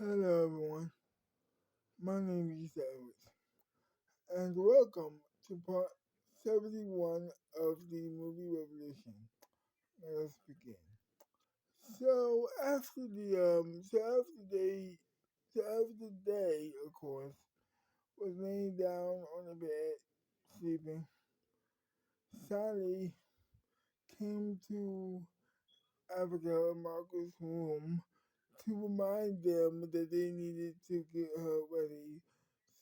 Hello everyone, my name is YUSEF, and welcome to part 71 of the movie Revolution. Now let's begin. So after the day, of course, was laying down on the bed, sleeping, Sally came to Abigail and Marcus' room to remind them that they needed to get her ready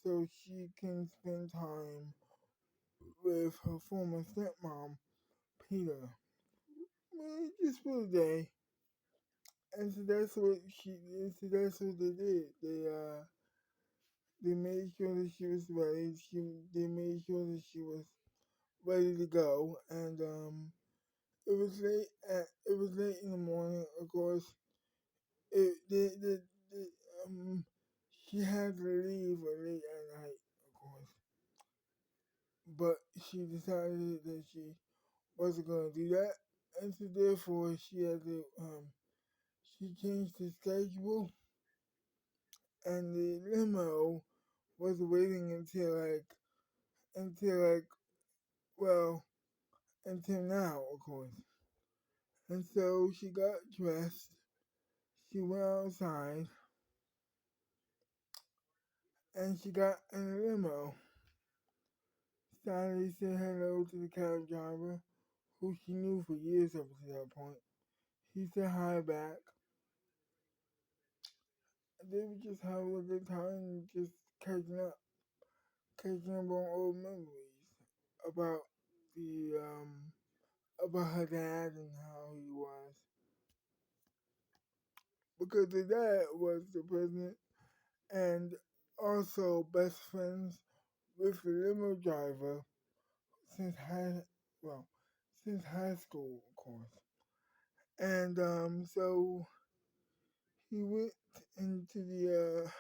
so she can spend time with her former stepmom, Peter. Just for the day. And so that's what they did. They made sure that she was ready. They made sure that she was ready to go. And it was late in the morning. Of course, it the she had to leave late at night. Of course, but she decided that she wasn't gonna do that, and so therefore she changed the schedule, and the limo was waiting until like well until now, of course. And so she got dressed, she went outside, and she got in a limo. Sally said hello to the cab driver, who she knew for years up to that point. He said hi back. They were just having a good time, just catching up on old memories about the about her dad and how he was, because the dad was the president and also best friends with the limo driver since well since high school, of course. And so he went into the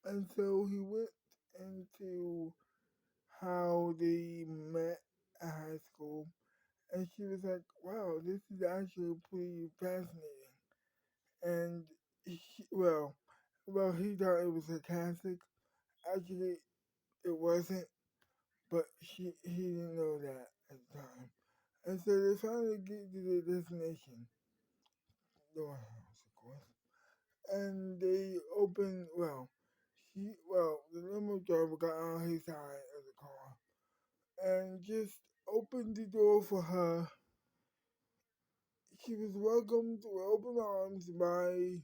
and so he went into how they met at high school. And she was like, wow, this is actually pretty fascinating. And he thought it was sarcastic. Actually, it wasn't, but he didn't know that at the time. And so they finally get to their destination, the White House, of course. And they open, the limo driver got on his side of the car and just opened the door for her. She was welcomed with open arms by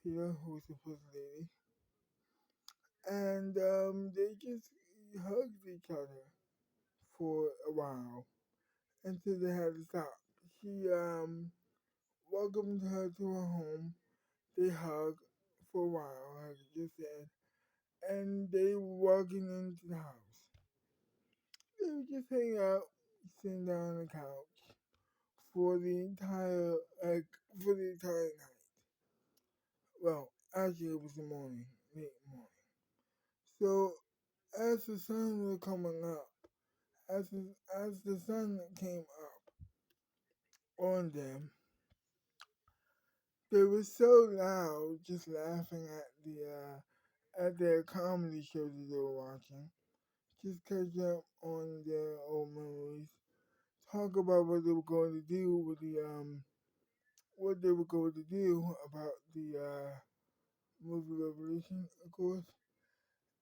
Peter, who was the first lady, and they just hugged each other for a while until they had to stop. She welcomed her to her home. They hugged for a while, like I just said, and they were walking into the house. They were just hanging out, sitting down on the couch for the entire night. Well, actually, it was the morning, late morning. So as the sun was coming up, as the sun came up on them, they were so loud, just laughing at their comedy show that they were watching, just catch up on their old memories, talk about what they were going to do with what they were going to do about the movie Revolution, of course,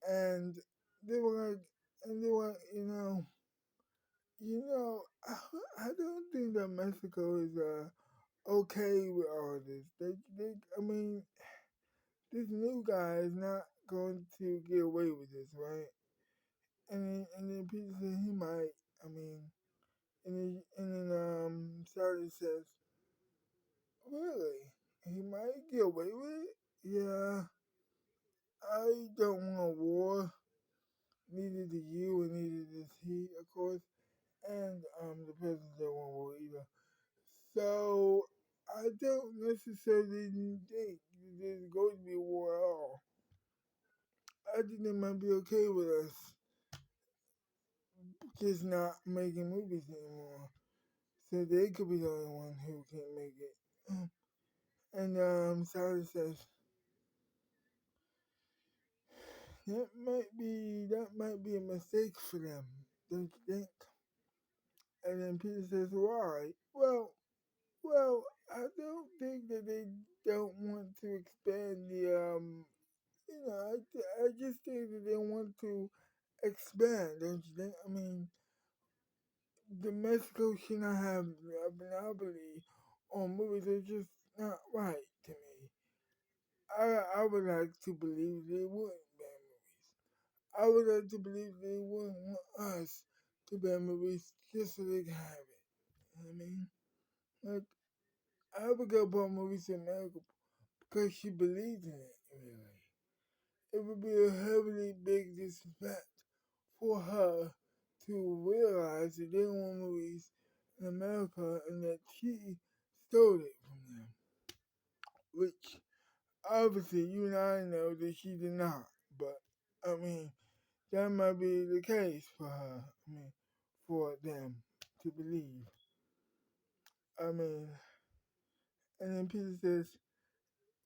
and they were like, and they were, I don't think that Mexico is okay with all this. I mean, this new guy is not going to get away with this, right? And then Peter said he might. I mean, and then Sally says, really, he might get away with it. Yeah, I don't want war. Neither do you, and neither does he, of course. And the president don't want war either. So I don't necessarily think there's going to be a war at all. I think they might be okay with us just not making movies anymore. So they could be the only one who can't make it. And Sally says, that might be a mistake for them, don't you think? And then Peter says, why? Well, I don't think that they don't want to expand the I just think that they want to expand, don't you think? I mean, the Mexico should not have a monopoly on movies. It's just not right to me. I would like to believe they wouldn't ban movies. I would like to believe they wouldn't want us to ban movies just so they can have it. You know what I mean? Like, Abigail bought movies in America because she believed in it, really. It would be a heavily big disrespect for her to realize that they want movies in America and that she stole it from them. Which obviously you and I know that she did not. But I mean, that might be the case for her. I mean, for them to believe. I mean, and then Peter says,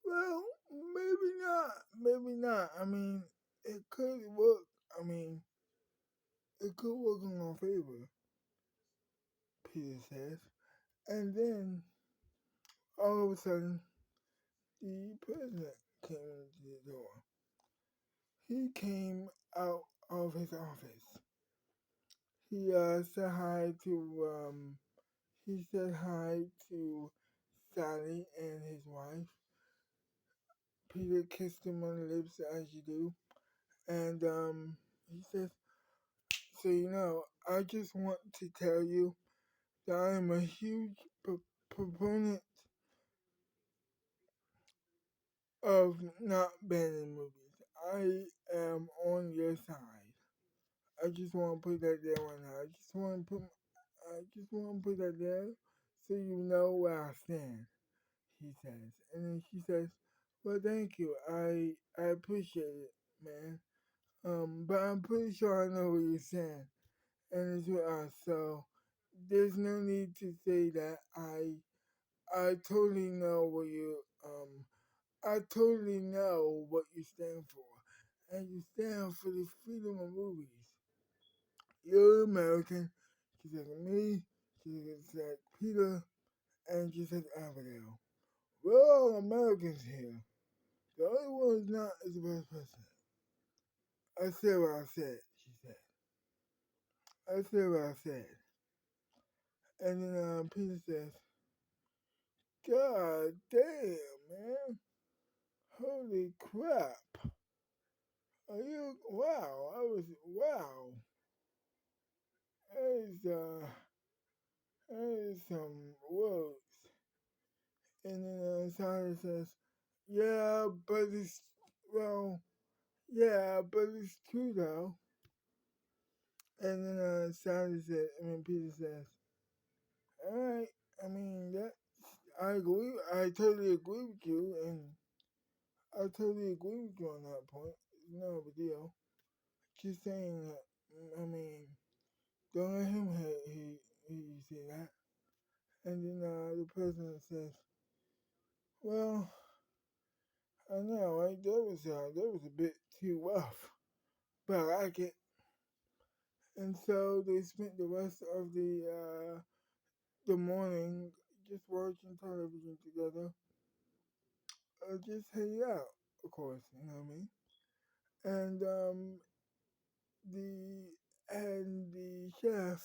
well, maybe not. Maybe not. I mean, it could work. I mean, it could work in our favor, Peter says. And then all of a sudden, the president came into the door. He came out of his office. He said hi to he said hi to Sally and his wife. Peter kissed him on the lips as you do, and he says, "So I just want to tell you that I am a huge proponent of not banning movies. I am on your side. I just want to put that there right now. I just want to put that there so you know where I stand," he says. And then she says, "Well, thank you. I appreciate it, man. But I'm pretty sure I know what you're saying, and it's with us. So there's no need to say that. I totally know what I totally know what you stand for, and you stand for the freedom of movies. You're American, just like me, just like Peter, and just like Abigail. We're all Americans here. The only one who's not is the vice president." "I said what I said," she said. "I said what I said." And then Peter says, "God damn, man. Holy crap. Are you, wow, wow. That is some words." And then Sandra says, "Yeah, but well, but it's true though." And then Peter says, "Alright, I mean, I agree, I totally agree with you, and I totally agree with you on that point. It's no big deal. Just saying that, I mean, don't let him hear you say that." And then the president says, "Well, I know, right? That was a bit too rough, but I like it." And so they spent the rest of the morning just watching television together, just hanging out, of course, you know what I mean? And the the chef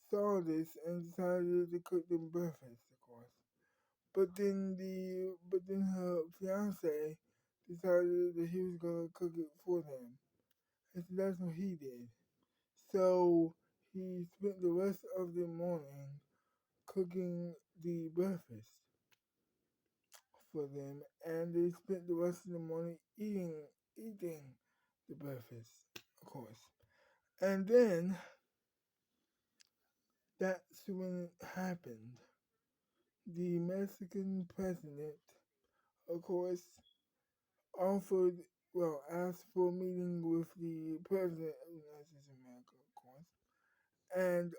saw this and decided to cook them breakfast, of course. But then her fiance decided that he was gonna cook it for them, and so that's what he did. So he spent the rest of the morning cooking the breakfast for them, and they spent the rest of the morning eating the breakfast, of course. And then that's when it happened. The Mexican president, of course, offered, asked for a meeting with the president of the United States of America, of course. And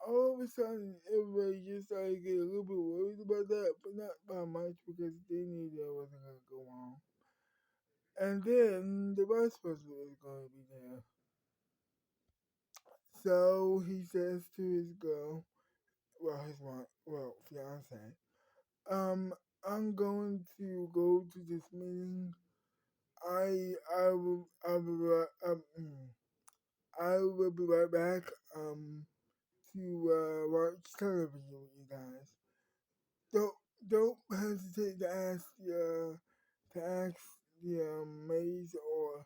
all of a sudden, everybody just started getting a little bit worried about about that, but not by much because they knew that wasn't gonna go on. And then the vice president was gonna be there. So he says to his girl, well, his wife, well, fiance, um, I'm going to go to this meeting. I will be right back. To watch television with you guys. Don't don't hesitate to ask the maids or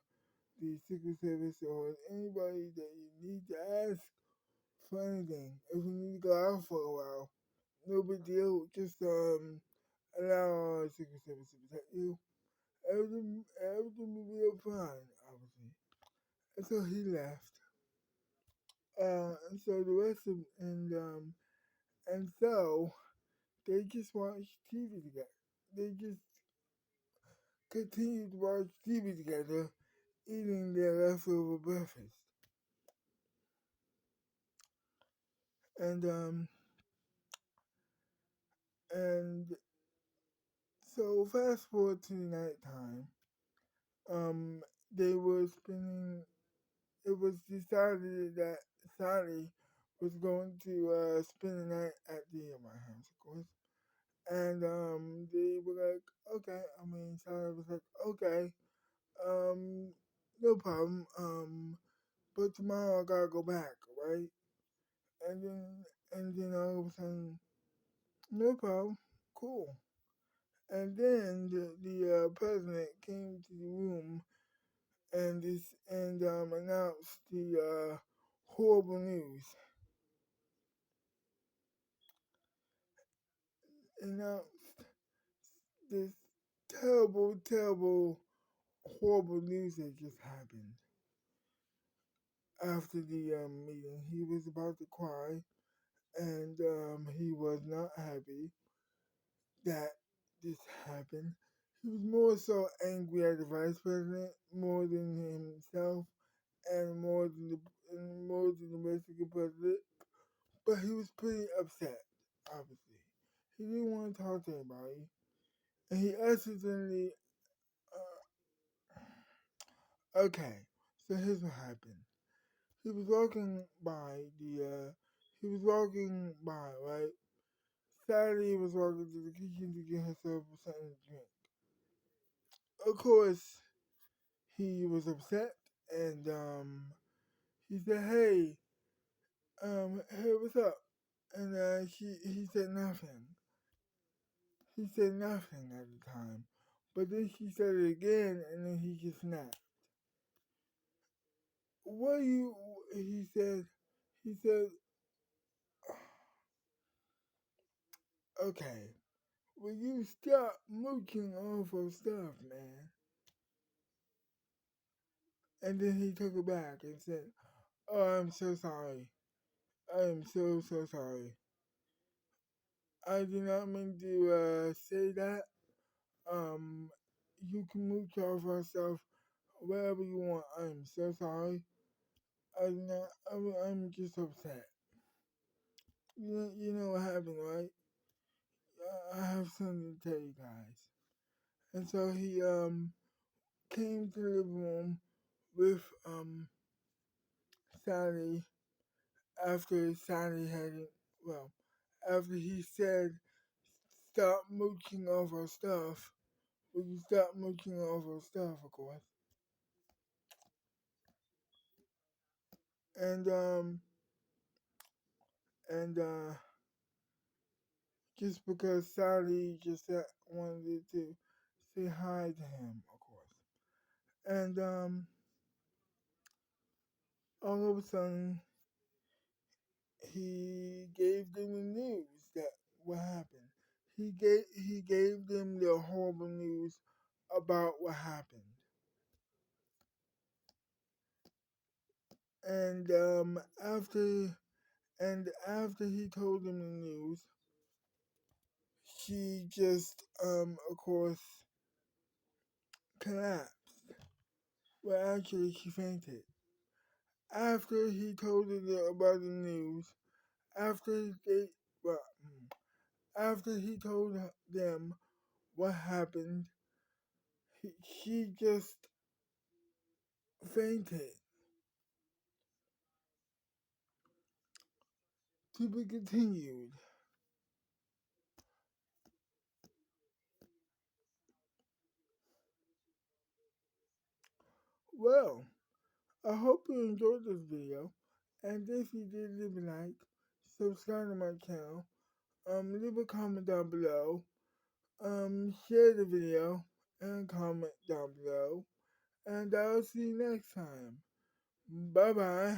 the Secret Service or anybody that you need to ask for anything. If you need to go out for a while, no big deal. Just allow our Secret Service to protect you. Everything will be fine, obviously. And so he left. And so the rest of and so they just watch TV together. They just continue to watch TV together, eating their leftover breakfast. And and so fast forward to the nighttime. Um, they were spending. It was decided that Sally was going to spend the night at the my house, of course. And they were like, okay. I mean, Sally was like, okay, um, no problem. But tomorrow I gotta go back, right? And then all of a sudden, no problem, cool. And then the president came to the room and announced the horrible news. Announced this terrible, terrible, horrible news that just happened after the meeting. He was about to cry, and he was not happy that this happened. He was more so angry at the vice president more than himself and more than the Mexican president. But he was pretty upset, obviously. He didn't want to talk to anybody, and he accidentally. Okay, so here's what happened. He was walking by He was walking by, right? Sally was walking to the kitchen to get herself something to drink. Of course, he was upset and he said, hey, what's up? And he said nothing. He said nothing at the time. But then she said it again and then he just snapped. What you he said okay, will you stop mooching off of stuff, man? And then he took it back and said, oh, I'm so sorry. I am so sorry. I did not mean to say that. Um, you can mooch off our stuff wherever you want. I'm so sorry. I'm not. I'm just upset. You know what happened, right? I have something to tell you guys. And so he came to the living room with Sally after Sally had it. Well, after he said, "Stop mooching off our stuff." Will you stop mooching off our stuff, of course? And and just because Sally just wanted to say hi to him, of course. And all of a sudden, he gave them the news that what happened. He gave them the horrible news about what happened. And after he told them the news, she just of course collapsed. Well, actually, she fainted. After he told her about the news, after they, well, After he told them what happened, she just fainted. To be continued. Well, I hope you enjoyed this video, and if you did, leave a like, subscribe to my channel, leave a comment down below, share the video, and comment down below, and I'll see you next time. Bye bye.